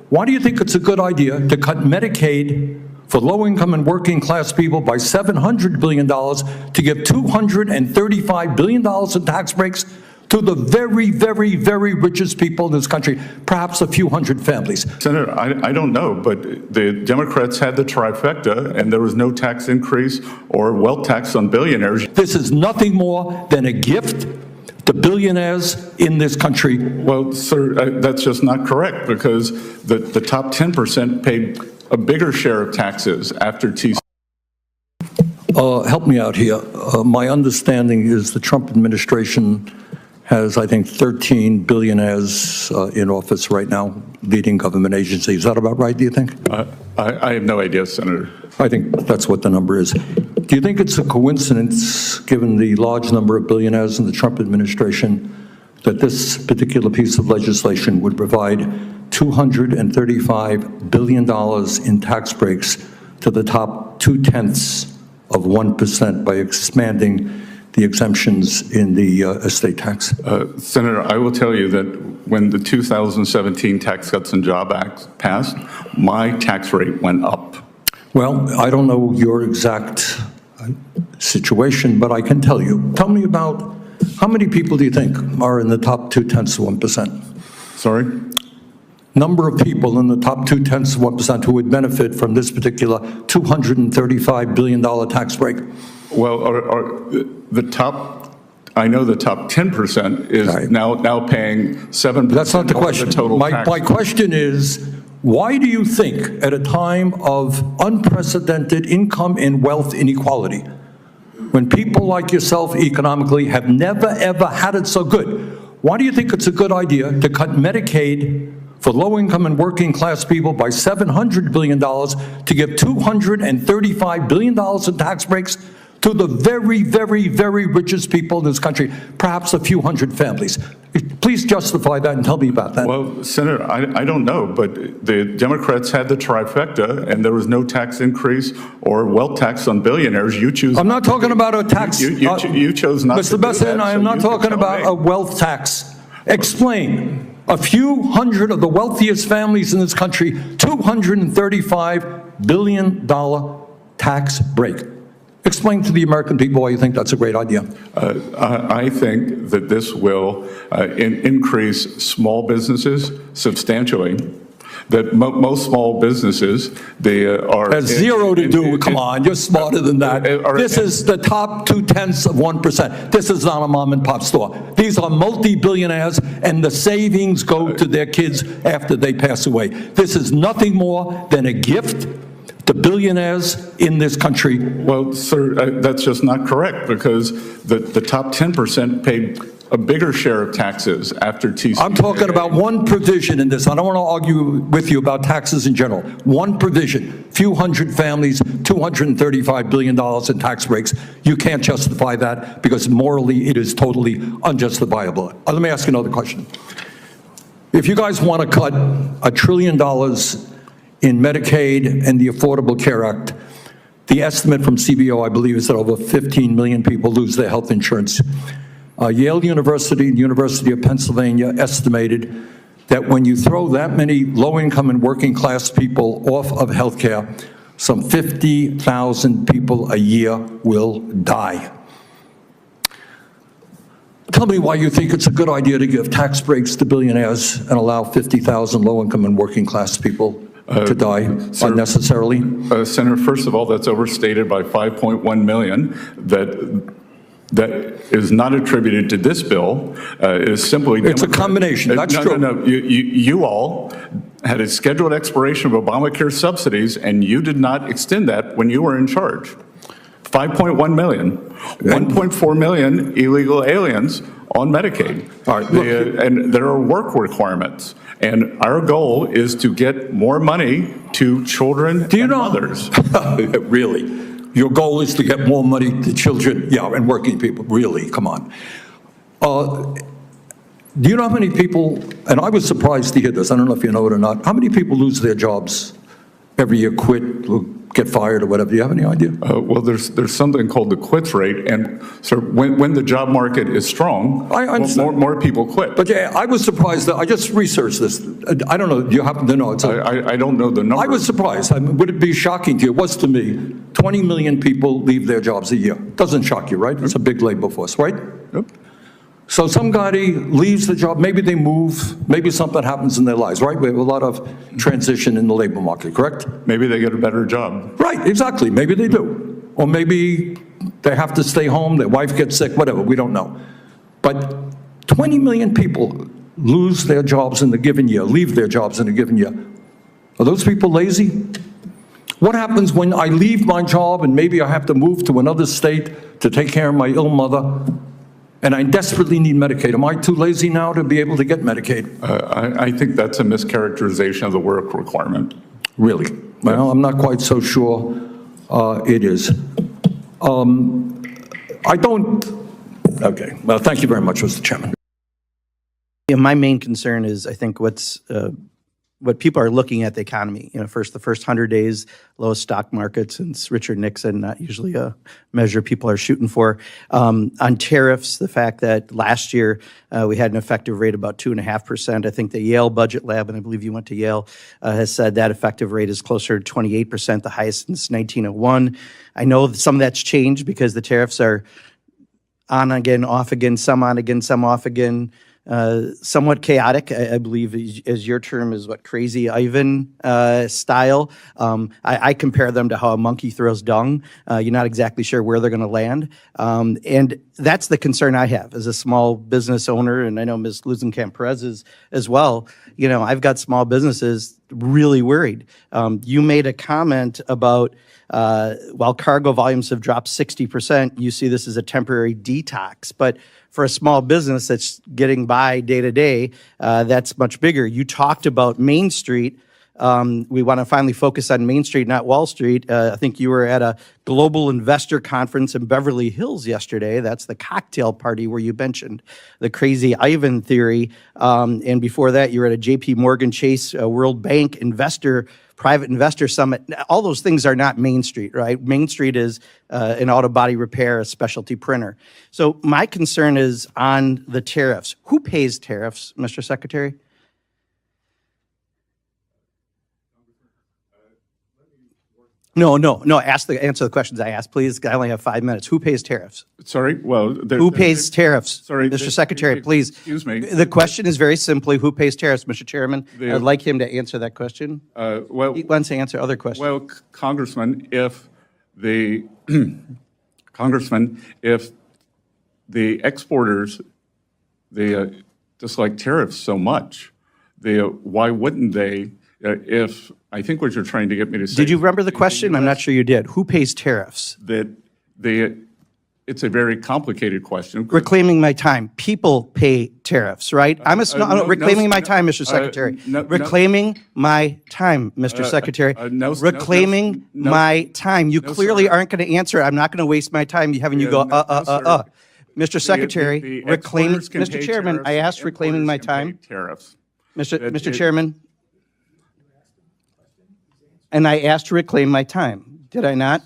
why do you think it's a good idea to cut Medicaid for low-income and working-class people by $700 billion, to give $235 billion in tax breaks to the very, very, very richest people in this country, perhaps a few hundred families? Senator, I don't know, but the Democrats had the trifecta, and there was no tax increase or wealth tax on billionaires. This is nothing more than a gift to billionaires in this country. Well, sir, that's just not correct, because the top 10% paid a bigger share of taxes after TC. Help me out here. My understanding is the Trump administration has, I think, 13 billionaires in office right now, leading government agencies. Is that about right, do you think? I have no idea, Senator. I think that's what the number is. Do you think it's a coincidence, given the large number of billionaires in the Trump administration, that this particular piece of legislation would provide $235 billion in tax breaks to the top 0.2% by expanding the exemptions in the estate tax? Senator, I will tell you that when the 2017 Tax Cuts and Jobs Act passed, my tax rate went up. Well, I don't know your exact situation, but I can tell you. Tell me about, how many people do you think are in the top 0.2%? Sorry? Number of people in the top 0.2% who would benefit from this particular $235 billion tax break. Well, the top, I know the top 10% is right. now paying 7%. That's not the question. The total tax. My question is, why do you think at a time of unprecedented income and wealth inequality, when people like yourself economically have never ever had it so good, why do you think it's a good idea to cut Medicaid for low-income and working-class people by $700 billion, to give $235 billion in tax breaks to the very, very, very richest people in this country, perhaps a few hundred families? Please justify that and tell me about that. Well, Senator, I don't know, but the Democrats had the trifecta, and there was no tax increase or wealth tax on billionaires. You choose. I'm not talking about a tax. You chose not to do that. Mr. Bessent, I am not talking about a wealth tax. Explain. A few hundred of the wealthiest families in this country, $235 billion tax break. Explain to the American people why you think that's a great idea. I think that this will increase small businesses substantially. That most small businesses, they are... Has zero to do, come on, you're smarter than that. This is the top 0.2%. This is not a mom and pop store. These are multi-billionaires, and the savings go to their kids after they pass away. This is nothing more than a gift to billionaires in this country. Well, sir, that's just not correct, because the top 10% paid a bigger share of taxes after TC. I'm talking about one provision in this. I don't want to argue with you about taxes in general. One provision, few hundred families, $235 billion in tax breaks. You can't justify that because morally it is totally unjustifiable. Let me ask you another question. If you guys want to cut $1 trillion in Medicaid and the Affordable Care Act, the estimate from CBO, I believe, is that over 15 million people lose their health insurance. Yale University and University of Pennsylvania estimated that when you throw that many low-income and working-class people off of health care, some 50,000 people a year will die. Tell me why you think it's a good idea to give tax breaks to billionaires and allow 50,000 low-income and working-class people to die unnecessarily? Senator, first of all, that's overstated by 5.1 million. That is not attributed to this bill. It is simply... It's a combination, that's true. No. You all had a scheduled expiration of Obamacare subsidies, and you did not extend that when you were in charge. 5.1 million, 1.4 million illegal aliens on Medicaid. All right, and there are work requirements. And our goal is to get more money to children and mothers. Really? Your goal is to get more money to children, and working people. Really, come on. Do you know how many people, and I was surprised to hear this, I don't know if you know it or not, how many people lose their jobs every year, quit, get fired or whatever. Do you have any idea? Well, there's something called the quits rate, and so when the job market is strong, I understand. more people quit. But yeah, I was surprised that I just researched this. I don't know. Do you happen to know? I don't know the number. I was surprised. I mean, would it be shocking to you? It was to me. 20 million people leave their jobs a year. Doesn't shock you, right? It's a big labor force, right? Yep. So some guy leaves the job, maybe they move, maybe something happens in their lives, right? We have a lot of transition in the labor market, correct? Maybe they get a better job. Right, exactly, maybe they do. Or maybe they have to stay home, their wife gets sick, whatever, we don't know. But 20 million people lose their jobs in a given year, leave their jobs in a given year. Are those people lazy? What happens when I leave my job and maybe I have to move to another state to take care of my ill mother? And I desperately need Medicaid. Am I too lazy now to be able to get Medicaid? I think that's a mischaracterization of the work requirement. Really? Well, I'm not quite so sure it is. I don't, okay. Well, thank you very much, Mr. Chairman. Yeah, my main concern is, I think, what people are looking at the economy. You know, the first 100 days, lowest stock market since Richard Nixon, not usually a measure people are shooting for. On tariffs, the fact that last year we had an effective rate about 2.5%. I think the Yale Budget Lab, and I believe you went to Yale, has said that effective rate is closer to 28%, the highest since 1901. I know that some of that's changed because the tariffs are on again, off again, some on again, some off again. Somewhat chaotic, I believe, as your term is, what, Crazy Ivan style. I compare them to how a monkey throws dung. You're not exactly sure where they're going to land. And that's the concern I have as a small business owner, and I know Ms. Luzenkamp-Perez is as well. You know, I've got small businesses really worried. You made a comment about while cargo volumes have dropped 60%, you see this as a temporary detox. But for a small business that's getting by day to day, that's much bigger. You talked about Main Street. We want to finally focus on Main Street, not Wall Street. I think you were at a global investor conference in Beverly Hills yesterday. That's the cocktail party where you mentioned the Crazy Ivan theory. And before that, you were at a JP Morgan Chase World Bank private investor summit. All those things are not Main Street, right? Main Street is an auto body repair, a specialty printer. So my concern is on the tariffs. Who pays tariffs, Mr. Secretary? No. Answer the questions I asked, please. I only have 5 minutes. Who pays tariffs? Sorry? Well, who pays tariffs? Sorry, Mr. Secretary, please. Excuse me. The question is very simply, who pays tariffs, Mr. Chairman? I'd like him to answer that question. Well, He wants to answer other questions. well, Congressman, if the exporters, dislike tariffs so much, why wouldn't they? If I think what you're trying to get me to say. Did you remember the question? I'm not sure you did. Who pays tariffs? It's a very complicated question. Reclaiming my time. People pay tariffs, right? Reclaiming my time, Mr. Secretary. Reclaiming my time, Mr. Secretary. Reclaiming my time. You clearly aren't going to answer. I'm not going to waste my time having you go, Mr. Secretary, Mr. Chairman, I asked reclaiming my time. Tariffs. Mr. Chairman. And I asked to reclaim my time. Did I not?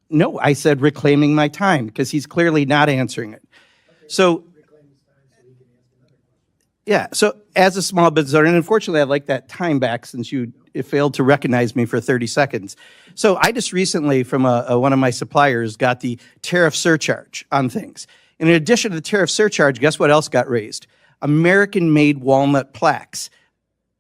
No, I said reclaiming my time because he's clearly not answering it. So, yeah, so as a small business owner, and unfortunately I'd like that time back since you failed to recognize me for 30 seconds. So I just recently from one of my suppliers got the tariff surcharge on things. And in addition to the tariff surcharge, guess what else got raised? American-made walnut plaques.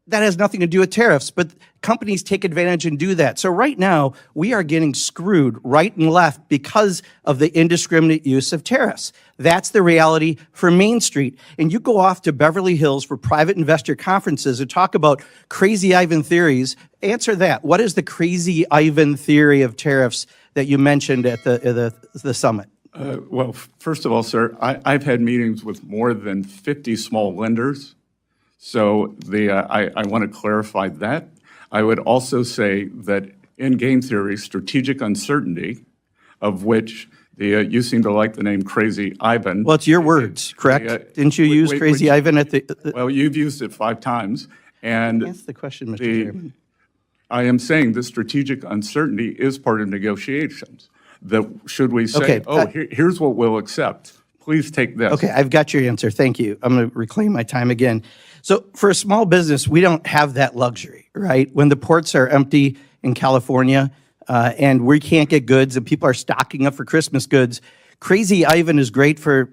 That has nothing to do with tariffs, but companies take advantage and do that. So right now, we are getting screwed right and left because of the indiscriminate use of tariffs. That's the reality for Main Street. And you go off to Beverly Hills for private investor conferences and talk about Crazy Ivan theories. Answer that. What is the Crazy Ivan theory of tariffs that you mentioned at the summit? Well, first of all, sir, I've had meetings with more than 50 small lenders. So I want to clarify that. I would also say that in game theory, strategic uncertainty, of which you seem to like the name Crazy Ivan. Well, it's your words, correct? Didn't you use Crazy Ivan at the? Well, you've used it 5 times. And answer the question, Mr. Chairman. I am saying the strategic uncertainty is part of negotiations. That should we say, Okay, here's what we'll accept. Please take this. Okay, I've got your answer. Thank you. I'm going to reclaim my time again. So for a small business, we don't have that luxury, right? When the ports are empty in California and we can't get goods and people are stocking up for Christmas goods, Crazy Ivan is great for,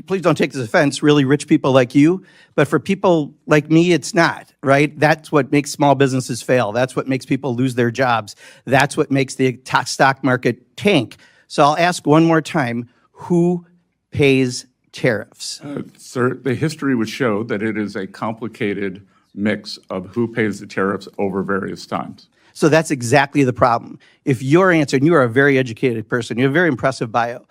please don't take this offense, really rich people like you, but for people like me, it's not, right? That's what makes small businesses fail. That's what makes people lose their jobs. That's what makes the stock market tank. So I'll ask one more time, who pays tariffs? Sir, the history would show that it is a complicated mix of who pays the tariffs over various times. So that's exactly the problem. If your answer, and you are a very educated person, you have a very impressive bio,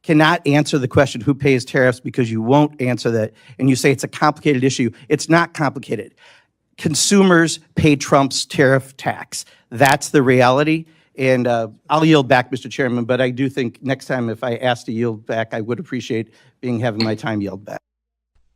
cannot answer the question who pays tariffs because you won't answer that, and you say it's a complicated issue. It's not complicated. Consumers pay Trump's tariff tax. That's the reality. And I'll yield back, Mr. Chairman, but I do think next time if I ask to yield back, I would appreciate having my time yield back.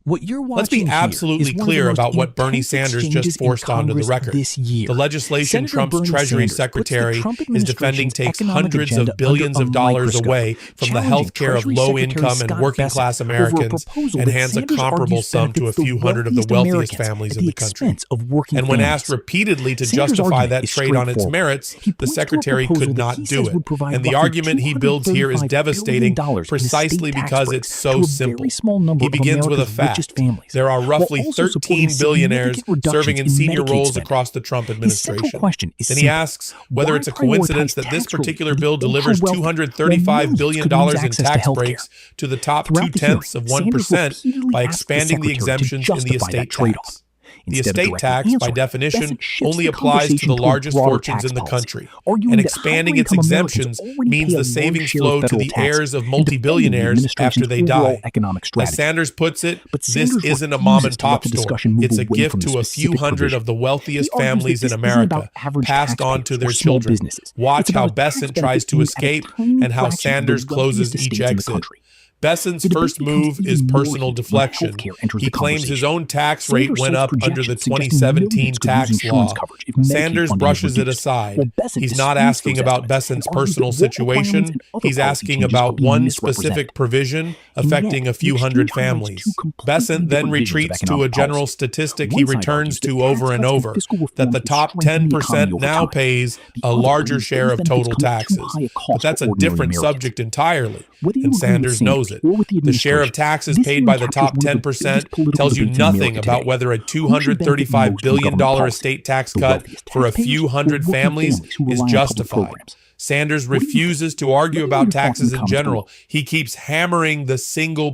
What you're watching Let's be absolutely clear about what Bernie Sanders just forced onto the record. This year. The legislation Senator Trump's Bernie Treasury Sanders Secretary puts the Trump is defending takes administration's hundreds economic of billions agenda of dollars under a away microscope, from the challenging health care of Treasury low-income Secretary and working-class Scott Bessent over a Americans proposal and that hands a Sanders comparable argues sum to a benefits few the hundred of the wealthiest wealthiest Americans families at in the the country. expense of working And when families. asked repeatedly to Sanders' justify argument that is trade on its straightforward. merits, He the points to a Secretary proposal could that not he do says it. would provide And the roughly argument he builds here is $235 devastating billion in precisely estate tax because breaks it's so to a simple. very small number He of begins with a America's fact. richest families, There are roughly while also 13 supporting billionaires significant serving in reductions senior Medicaid roles spending. across the Trump His administration. central question is Then he simple. asks whether Why it's a coincidence prioritize that this tax relief particular for the bill delivers ultra-wealthy $235 while billion millions could lose in access to tax healthcare? breaks to the top Throughout the hearing, 0.2% of Sanders 1% repeatedly by asked the expanding the Secretary to exemptions in the justify that estate trade-off. tax. The Instead of estate directly tax, by answering, definition, Bessent shifts only the applies to conversation the to a largest broader fortunes tax in the policy, country. arguing And that expanding its higher-income Americans exemptions already means pay a the savings large share flow of to federal the taxes, heirs of and defending the multi-billionaires after administration's they overall die. economic As strategy. Sanders puts it, But this Sanders isn't a refuses mom and to let pop the store. discussion move It's a away gift from the to a few specific hundred provision. of the wealthiest He argues families that in this isn't about America, average passed on to taxpayers their or small children. businesses. Watch It's about how a tax Bessent benefit tries to aimed at a escape tiny and how fraction of the Sanders closes wealthiest each estates in the exit. country. Bessent's The debate first becomes move is even more personal heated when deflection. healthcare enters He the claims his conversation. own tax rate Sanders went cites up under the projections suggesting 2017 millions could lose tax insurance law. coverage if Medicaid Sanders funding is brushes it reduced. aside. While Bessent He's not disputes asking those about estimates Bessent's and argues personal that what requirements situation. and other He's policy asking changes are about being one misrepresented. specific provision And affecting yet, a few the hundred exchange highlights families. two completely Bessent then different visions of retreats to a economic general policy. statistic One he side returns argues that to tax over and cuts and over, fiscal that reforms the will top strengthen the economy 10% over now time. pays The a other larger believes share those of benefits total come at too taxes. high a cost But that's for a ordinary different Americans. subject entirely. Whether you And agree with Sanders knows Sanders it. or with the The share of administration, taxes this paid hearing by the captures top one of the 10% biggest political tells you debates in America nothing about today. whether a Who should benefit $235 most from billion government policy? estate tax The cut wealthiest for a taxpayers few or hundred working families families who is rely on public justified. programs? Sanders What do you refuses to argue What are about your thoughts in taxes the in comments general. below? He keeps hammering the single